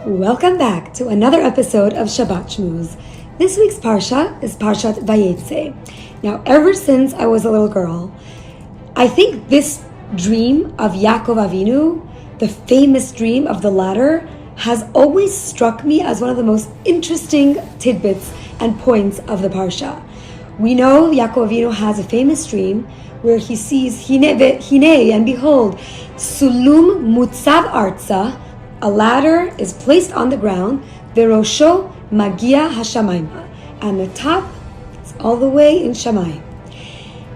Welcome back to another episode of Shabbat Shmooze. This week's Parsha is Parshat Vayetzei. Now, ever since I was a little girl, I think this dream of Yaakov Avinu, the famous dream of the ladder, has always struck me as one of the most interesting tidbits and points of the Parsha. We know Yaakov Avinu has a famous dream where he sees Hine and behold, Sulum Mutzav Arza, a ladder is placed on the ground, Verosho Magia Hashamayma, and the top is all the way in Shamayim.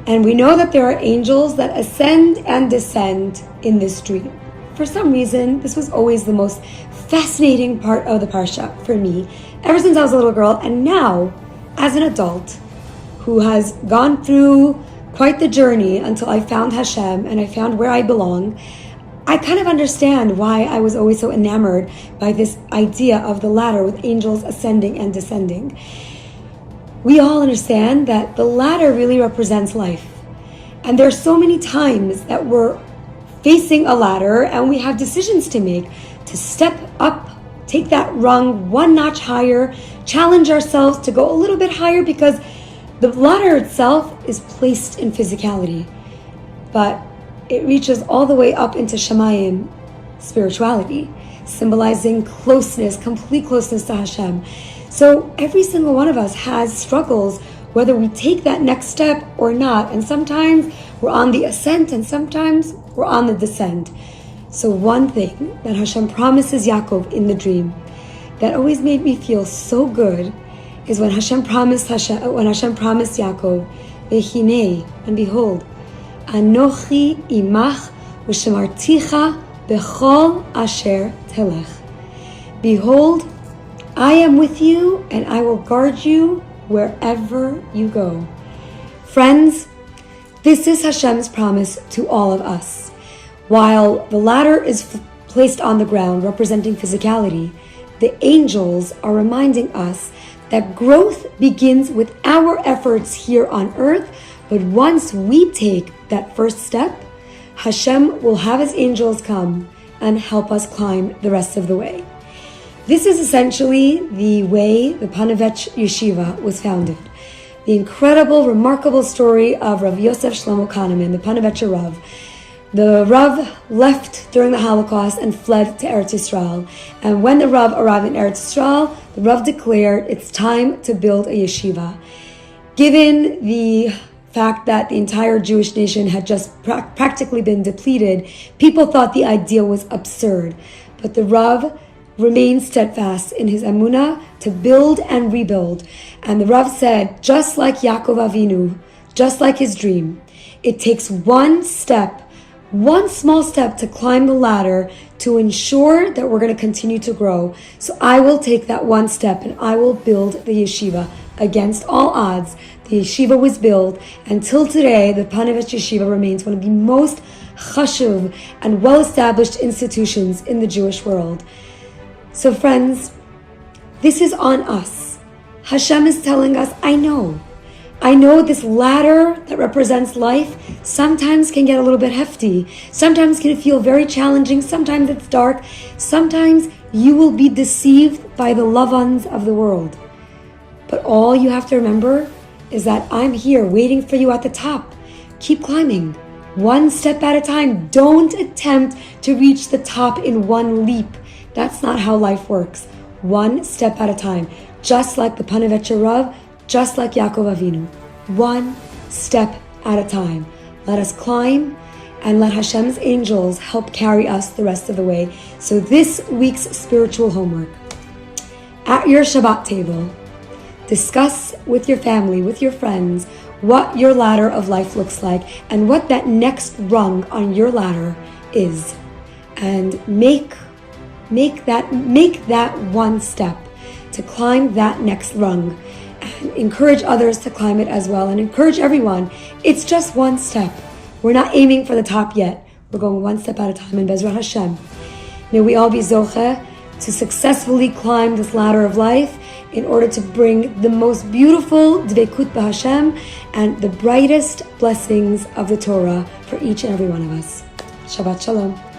And we know that there are angels that ascend and descend in this dream. For some reason, this was always the most fascinating part of the Parsha for me, ever since I was a little girl, and now, as an adult, who has gone through quite the journey until I found Hashem and I found where I belong, I kind of understand why I was always so enamored by this idea of the ladder with angels ascending and descending. We all understand that the ladder really represents life. And there are so many times that we're facing a ladder and we have decisions to make to step up, take that rung one notch higher, challenge ourselves to go a little bit higher, because the ladder itself is placed in physicality, but it reaches all the way up into Shamayim spirituality, symbolizing closeness, complete closeness to Hashem. So every single one of us has struggles, whether we take that next step or not. And sometimes we're on the ascent and sometimes we're on the descent. So one thing that Hashem promises Yaakov in the dream that always made me feel so good is when Hashem promised Yaakov, Vehine, and behold, Anochi imach v'shemarticha bechol asher telech. Behold, I am with you and I will guard you wherever you go. Friends, this is Hashem's promise to all of us. While the ladder is placed on the ground, representing physicality, the angels are reminding us that growth begins with our efforts here on earth, but once we take that first step, Hashem will have His angels come and help us climb the rest of the way. This is essentially the way the Panovech Yeshiva was founded. The incredible, remarkable story of Rav Yosef Shlomo Kahneman, the Panovech Rav. The Rav left during the Holocaust and fled to Eretz Yisrael. And when the Rav arrived in Eretz Yisrael, the Rav declared it's time to build a yeshiva. Given the fact that the entire Jewish nation had just practically been depleted, people thought the idea was absurd. But the Rav remained steadfast in his emunah to build and rebuild. And the Rav said, just like Yaakov Avinu, just like his dream, it takes one small step to climb the ladder to ensure that we're going to continue to grow. So I will take that one step and I will build the yeshiva. Against all odds, the yeshiva was built, and till today, the Panovech Yeshiva remains one of the most chashuv and well-established institutions in the Jewish world. So friends, this is on us. Hashem is telling us, I know this ladder that represents life sometimes can get a little bit hefty. Sometimes can feel very challenging. Sometimes it's dark. Sometimes you will be deceived by the love-uns of the world. But all you have to remember is that I'm here waiting for you at the top. Keep climbing, one step at a time. Don't attempt to reach the top in one leap. That's not how life works. One step at a time. Just like the Panovech Rav, just like Yaakov Avinu. One step at a time. Let us climb and let Hashem's angels help carry us the rest of the way. So this week's spiritual homework. At your Shabbat table, discuss with your family, with your friends, what your ladder of life looks like and what that next rung on your ladder is. And make that one step to climb that next rung, and encourage others to climb it as well, and encourage everyone. It's just one step. We're not aiming for the top yet. We're going one step at a time in Bezrat Hashem. May we all be zocheh to successfully climb this ladder of life in order to bring the most beautiful dveikut b'Hashem and the brightest blessings of the Torah for each and every one of us. Shabbat Shalom.